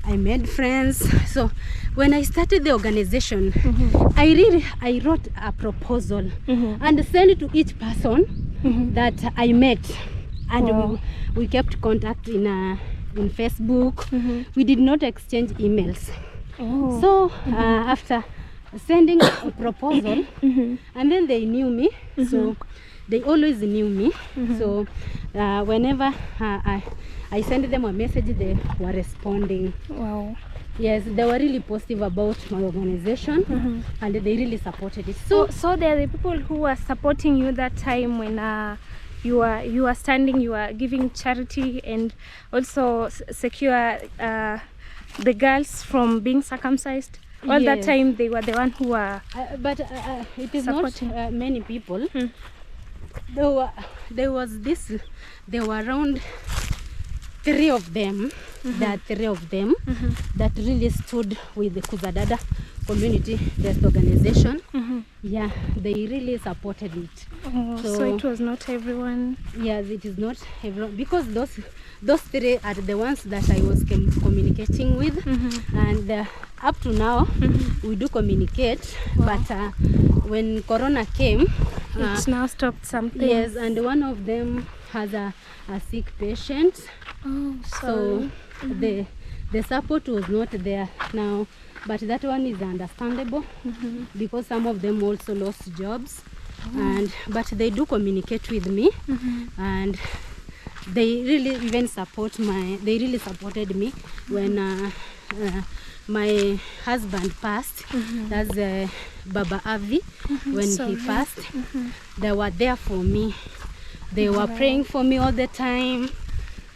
I made friends. So when I started the organization, I wrote a proposal and sent it to each person that I met, and we kept contact in Facebook. We did not exchange emails. So after sending a proposal, and then they knew me, so they always knew me. So whenever I sent them a message, they were responding. Wow. Yes, they were really positive about my organization, and they really supported it. So there are the people who were supporting you that time when you are standing, you are giving charity, and also secure the girls from being circumcised. All that time they were the one who were but it is supporting. Not many people. There were around 3 of them. There are 3 of them that really stood with the Kuzadada community-based organization. Yeah, they really supported it. So it was not everyone. Yes, it is not everyone, because those 3 are the ones that I was communicating with, and up to now we do communicate. But when Corona came, it's now stopped something. Yes, and one of them has a sick patient. So the support was not there now, but that one is understandable because some of them also lost jobs, but they do communicate with me, and they really even they really supported me when my husband passed. That's Baba Avi. When he passed, they were there for me. They were praying for me all the time.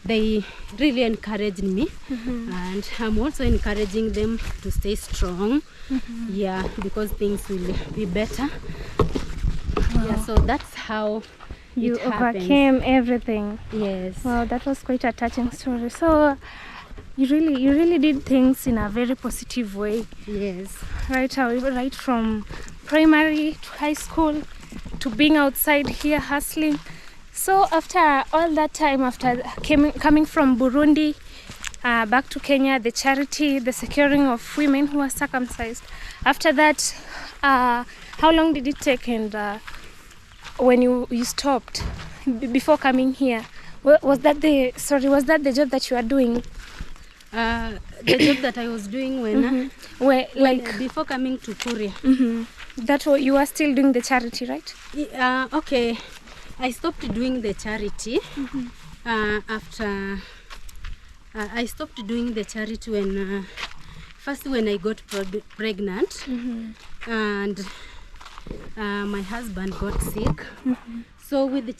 they really encouraged me, and I'm also encouraging them to stay strong. Yeah, because things will be better. Yeah, so that's how You it happens. overcame everything. Yes. Wow, that was quite a touching story. So you really did things in a very positive way. Yes. Right from primary to high school to being outside here hustling. So after all that time, after coming from Burundi back to Kenya, the charity, the securing of women who are circumcised. After that, how long did it take? And when you stopped before coming here, was that the job that you are doing? The job that I was doing when before coming to Korea. That you are still doing the charity, right? Okay, I stopped doing the charity after I stopped doing the charity when first when I got pregnant, and my husband got sick. So with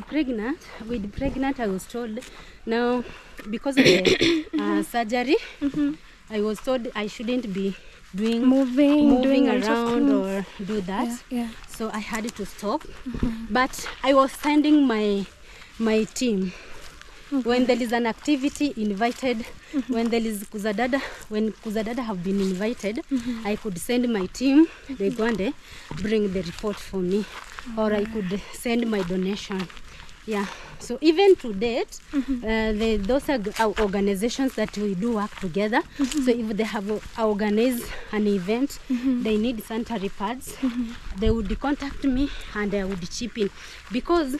pregnant I was told, now because of the surgery, I was told I shouldn't be moving around or do that. Yeah. So I had to stop. But I was sending my team. When there is an activity invited, when there is when kuzadada have been invited, I could send my team, they go and they bring the report for me, or I could send my donation. Yeah, so even to date, those are organizations that we do work together. So if they have organized an event, they need sanitary pads, they would contact me and I would chip in, because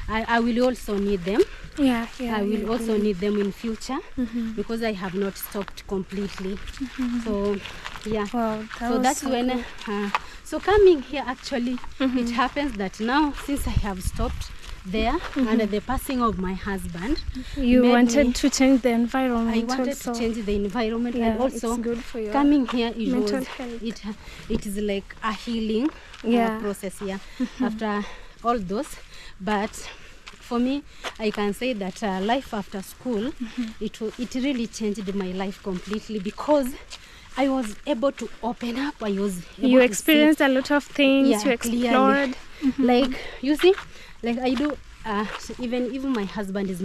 I will also need them. I will also need them in future, because I have not stopped completely. So yeah, wow, so that's so when so coming here, actually it happens that now, since I have stopped there and the passing of my husband, you wanted to change the environment. I wanted to change the environment, yeah, and also it's good for your coming here it is like a healing process here after all those. But for me, I can say that life after school, it really changed my life completely, because I was able to open up. You experienced a lot of things. You explored. Like, you see, like I do. So even my husband is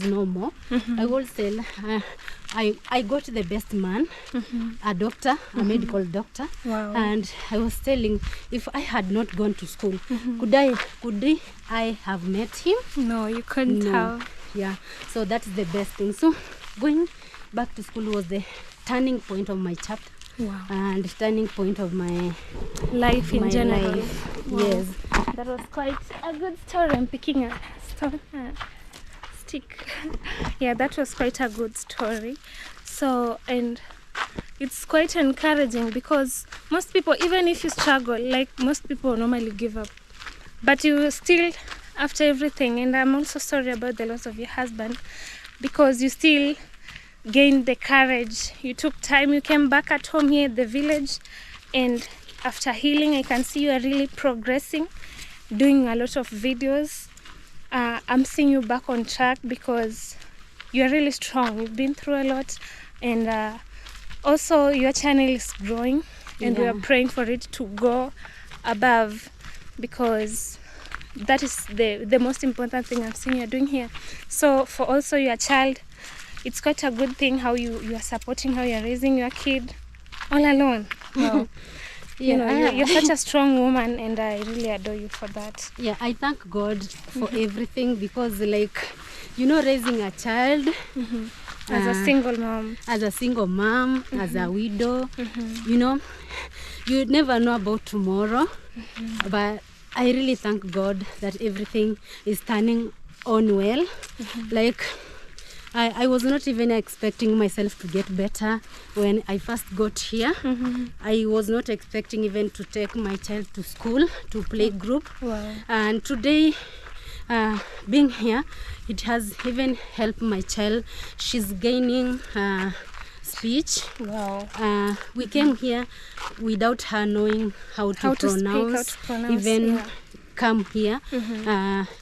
no more. I will tell. I got the best man, a doctor, a medical doctor. Wow. And I was telling, if I had not gone to school, could I have met him? No, you couldn't have. Yeah. So that's the best thing. So going back to school was the turning point of my chapter. Wow. And turning point of my life in general. Wow. Yes. That was quite a good story. I'm picking a stick. Yeah, that was quite a good story. So, and it's quite encouraging, because most people, even if you struggle, like most people normally give up, but you still, after everything, and I'm also sorry about the loss of your husband, because you still gained the courage. You took time, you came back at home here at the village, and after healing, I can see you are really progressing, doing a lot of videos. I'm seeing you back on track, because you are really strong. You've been through a lot, and also your channel is growing, and we are praying for it to go above, because that is the most important thing I'm seeing you're doing here. So for also your child, it's quite a good thing how you are supporting, how you're raising your kid all alone. Wow. You're such a strong woman, and I really adore you for that. Yeah, I thank God for everything, because raising a child as a single mom, as a widow, you never know about tomorrow. But I really thank God that everything is turning on well. Like, I was not even expecting myself to get better when I first got here. I was not expecting even to take my child to school, to play group. Wow. And today, being here, it has even helped my child. She's gaining speech. Wow. We came here without her knowing how to pronounce, speak, how to pronounce, even come here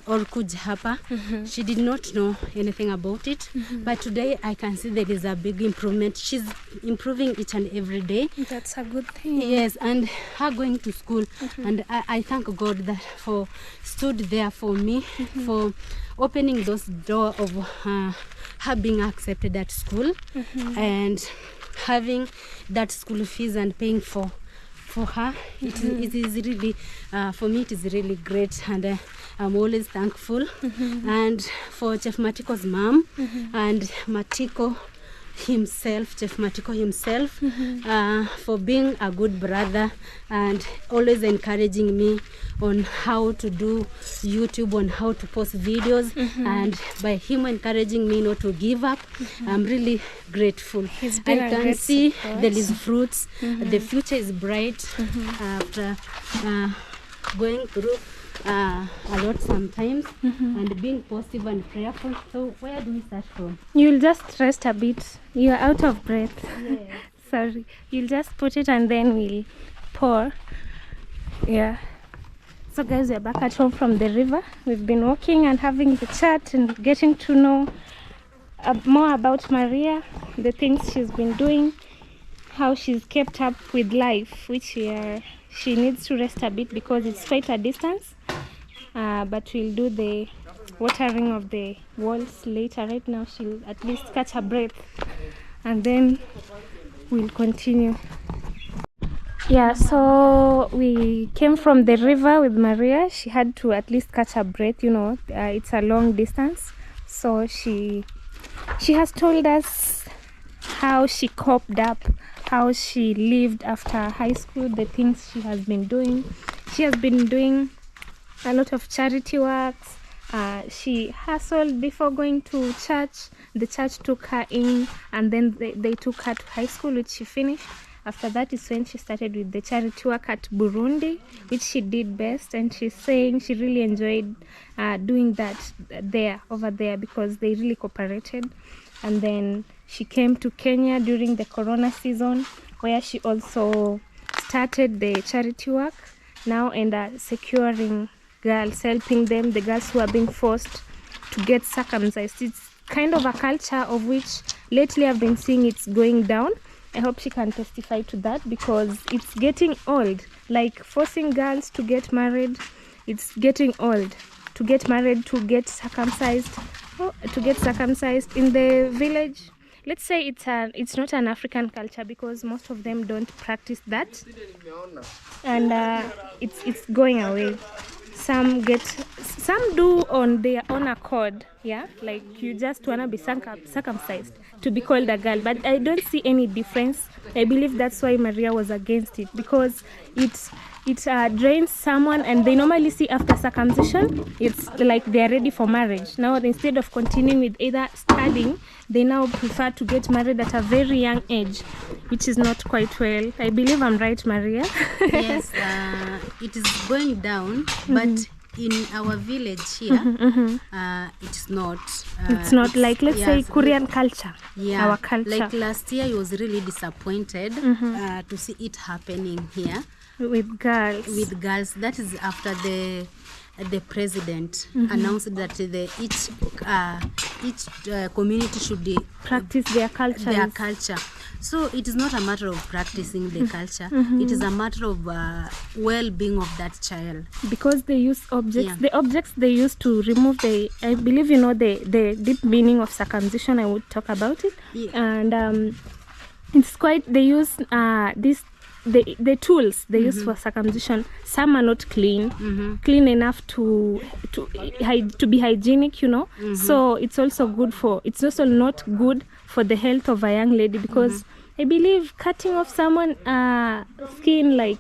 or kuja hapa. She did not know anything about it, but today I can see there is a big improvement. She's improving each and every day. That's a good thing. Yes, and her going to school, and I thank God that for stood there for me, for opening those door of her being accepted at school, and having that school fees and paying for her. It is really for me, it is really great, and I'm always thankful. And for Chef Matiko's mom and Matiko himself, Chef Matiko himself, for being a good brother and always encouraging me on how to do YouTube, on how to post videos, and by him encouraging me not to give up, I'm really grateful. I can see there is fruits. The future is bright after going through a lot sometimes, and being positive and prayerful. So where do we start from? You'll just rest a bit. You're out of breath. Yes. Sorry. You'll just put it and then we'll pour. Yeah. So guys, we're back at home from the river. We've been walking and having the chat and getting to know more about Maria, the things she's been doing, how she's kept up with life, which she needs to rest a bit because it's quite a distance. But we'll do the watering of the walls later. Right now she'll at least catch her breath and then we'll continue. Yeah, so we came from the river with Maria. She had to at least catch her breath, you know, it's a long distance. So she has told us how she coped up, how she lived after high school, the things she has been doing. She has been doing a lot of charity works. She hustled before going to church. The church took her in, and then they took her to high school, which she finished. After that is when she started with the charity work at Burundi, which she did best, and she's saying she really enjoyed doing that over there because they really cooperated. And then she came to Kenya during the Corona season, where she also started the charity work now and securing girls, helping them, the girls who are being forced to get circumcised. It's kind of a culture of which lately I've been seeing it's going down. I hope she can testify to that because it's getting old. Like forcing girls to get married, it's getting old. To get married, to get circumcised, in the village. Let's say it's not an African culture because most of them don't practice that, and it's going away. Some do on their own accord, yeah, like you just wanna be circumcised to be called a girl, but I don't see any difference. I believe that's why Maria was against it, because it drains someone, and they normally see after circumcision it's like they're ready for marriage. Now instead of continuing with either studying, they now prefer to get married at a very young age, which is not quite well. I believe I'm right, Maria? Yes, it is going down, but in our village here, it's not. It's not like, let's say, Korean culture. Yeah, our culture. Like last year, I was really disappointed to see it happening here with girls. That is after the president announced that each community should practice their culture. So it is not a matter of practicing the culture. It is a matter of well-being of that child. Because they use objects. Yeah. The objects they use to remove I believe you know the deep meaning of circumcision. I would talk about it. Yeah. And it's quite. They use the tools they use for circumcision. Some are not clean enough to be hygienic, you know. So it's also not good for the health of a young lady, because I believe cutting off someone's skin, like,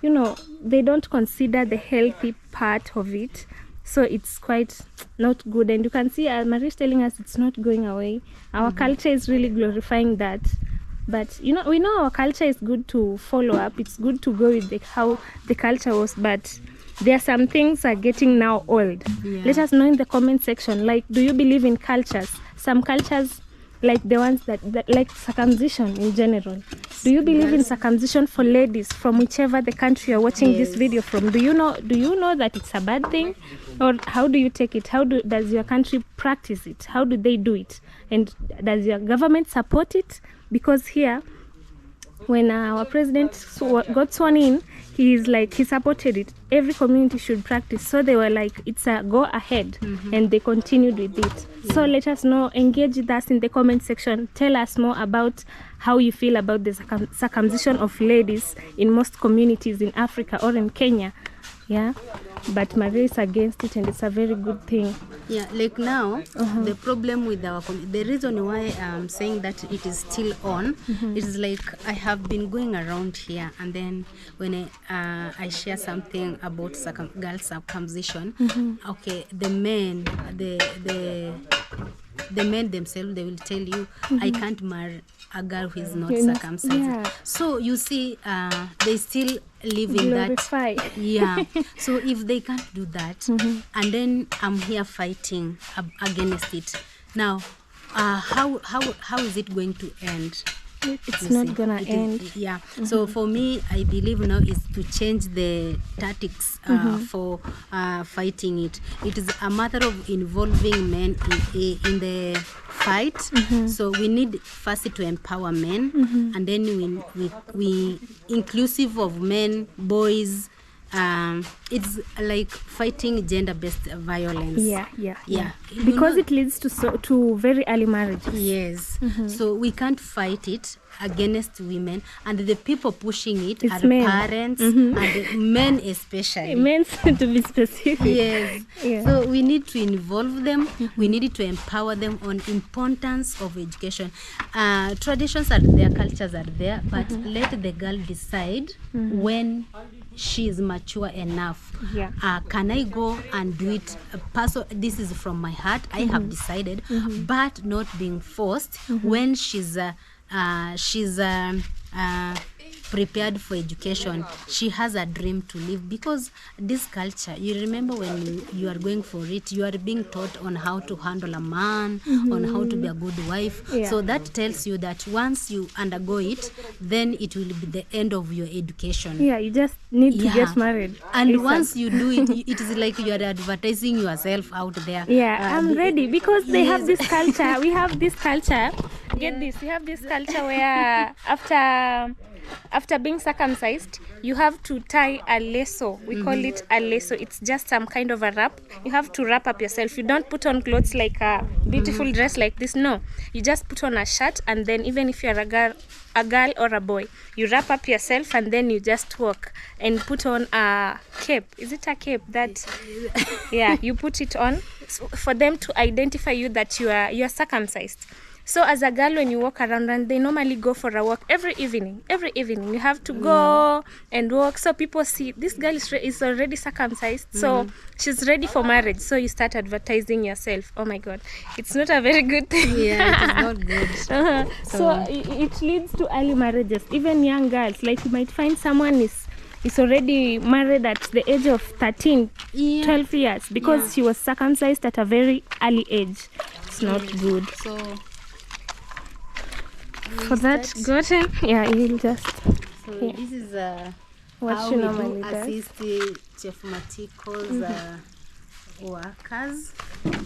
you know, they don't consider the healthy part of it. So it's quite not good, and you can see Maria's telling us it's not going away. Our culture is really glorifying that. But you know, we know our culture is good to follow up. It's good to go with how the culture was, but there are some things are getting now old. Yeah. Let us know in the comment section. Like, do you believe in cultures? Some cultures, like the ones that like circumcision in general. Do you believe in circumcision for ladies from whichever the country you're watching this video from? Do you know that it's a bad thing, or how do you take it? Does your country practice it? How do they do it? And does your government support it? Because here, when our president got sworn in, he supported it. Every community should practice. So they were like, it's a go ahead, and they continued with it. So let us know, engage with us in the comment section. Tell us more about how you feel about the circumcision of ladies in most communities in Africa or in Kenya. Yeah, but Maria is against it, and it's a very good thing. Yeah, like now, the problem with the reason why I'm saying that it is still on, is like I have been going around here, and then when I share something about girl circumcision, okay, the men themselves, they will tell you, I can't marry a girl who is not circumcised. Yeah. So you see, they still live in that. Yeah. So if they can't do that, and then I'm here fighting against it. Now, how is it going to end? It's not gonna end. Yeah. So for me, I believe now is to change the tactics for fighting it. It is a matter of involving men in the fight. So we need first to empower men, and then we inclusive of men, boys. It's like fighting gender-based violence. Yeah. Because it leads to very early marriages. Yes. So we can't fight it against women, and the people pushing it are men. Parents and men especially. Men to be specific. Yes. Yeah. So we need to involve them. We need to empower them on importance of education. Traditions are there, cultures are there, but let the girl decide when she is mature enough. Can I go and do it? This is from my heart. I have decided, but not being forced when she's prepared for education. She has a dream to live, because this culture, you remember when you are going for it, you are being taught on how to handle a man, on how to be a good wife. So that tells you that once you undergo it, then it will be the end of your education. Yeah, you just need to get married. And once you do it, it is like you are advertising yourself out there. Yeah, I'm ready, because they have this culture. We have this culture. Get this. We have this culture where after being circumcised, you have to tie a lasso. We call it a lasso. It's just some kind of a wrap. You have to wrap up yourself. You don't put on clothes like a beautiful dress like this. No, you just put on a shirt, and then even if you're a girl or a boy, you wrap up yourself, and then you just walk and put on a cape. Is it a cape that? Yeah, you put it on for them to identify you that you are circumcised. So as a girl, when you walk around, and they normally go for a walk every evening you have to go and walk, so people see this girl is already circumcised, so she's ready for marriage. So you start advertising yourself. Oh my God, it's not a very good thing. Yeah, it is not good. So it leads to early marriages. Even young girls, like you might find someone is already married at the age of 13, 12 years, because she was circumcised at a very early age. It's not good. So for that, Gotten, you'll just. So this is what how she we normally do does. assist Chef Matiko's workers.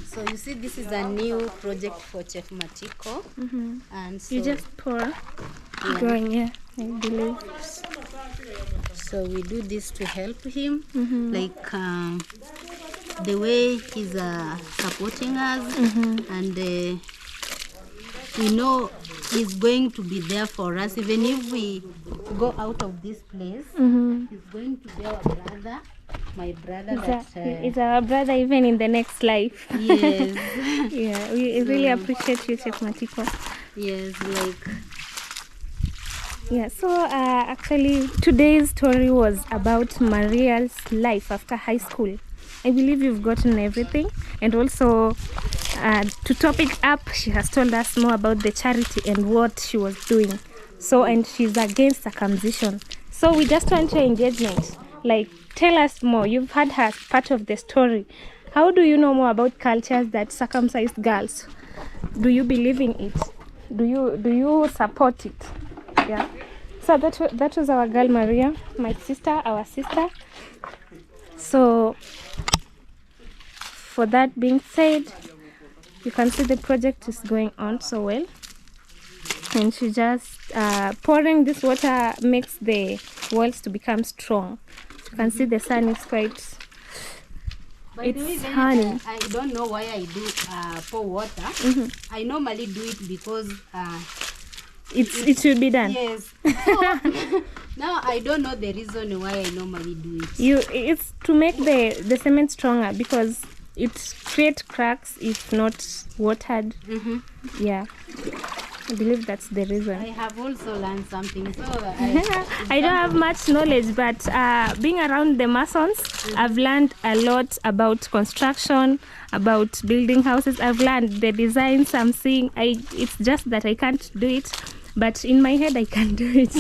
So you see, this is a new project for Chef Matiko, and so You just pour. Going, I believe. So we do this to help him, like the way he's supporting us, and we know he's going to be there for us. Even if we go out of this place, he's going to be our brother, my brother. He's our brother even in the next life. Yes. Yeah, we really appreciate you, Chef Matiko. Yes, Yeah, so actually today's story was about Maria's life after high school. I believe you've gotten everything, and also to top it up, she has told us more about the charity and what she was doing. So, and she's against circumcision. So we just want your engagement. Like, tell us more. You've heard her part of the story. How do you know more about cultures that circumcised girls? Do you believe in it? Do you support it? Yeah. So that was our girl Maria, my sister, our sister. So for that being said, you can see the project is going on so well, and she just pouring this water makes the walls to become strong. You can see the sun is quite, it's sunny. I don't know why I do pour water. I normally do it because it should be done. yes. So, now I don't know the reason why I normally do it. It's to make the cement stronger, because it creates cracks if not watered. Yeah, I believe that's the reason. I have also learned something. So I don't have much knowledge, but being around the masons, I've learned a lot about construction, about building houses. I've learned the designs I'm seeing. It's just that I can't do it, but in my head I can do it.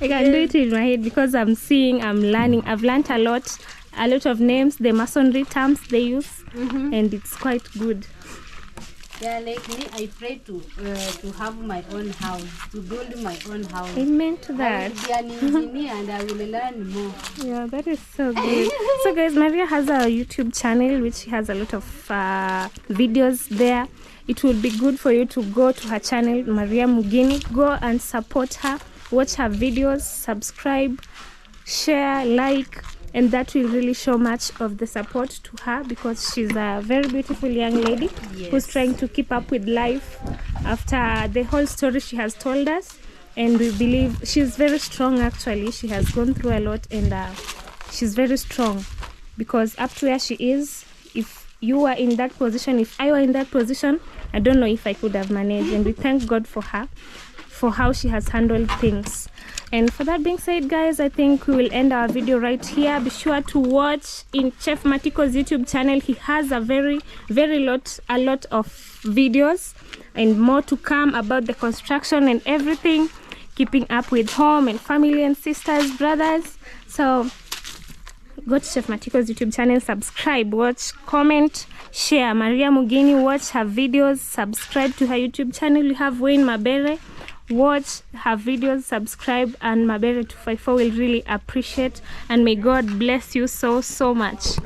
I can do it in my head because I'm seeing, I'm learning. I've learned a lot of names, the masonry terms they use, and it's quite good. Yeah, like me, I pray to have my own house, to build my own house. Amen to that. I will be an engineer and I will learn more. Yeah, that is so good. So guys, Maria has a YouTube channel which she has a lot of videos there. It would be good for you to go to her channel, Maria Mugini. Go and support her, watch her videos, subscribe, share, like, and that will really show much of the support to her, because she's a very beautiful young lady who's trying to keep up with life after the whole story she has told us. And we believe she's very strong. Actually, she has gone through a lot, and she's very strong, because up to where she is, if you were in that position, if I were in that position, I don't know if I could have managed. And we thank God for her, for how she has handled things. And for that being said, guys, I think we will end our video right here. Be sure to watch in Chef Matiko's YouTube channel. He has a a lot of videos and more to come about the construction and everything, keeping up with home and family and sisters, brothers. So go to Chef Matiko's YouTube channel, subscribe, watch, comment, share. Maria Mugini, watch her videos, subscribe to her YouTube channel. You have Wayne Mabere, watch her videos, subscribe, and Mabere 254 will really appreciate. And may God bless you so much.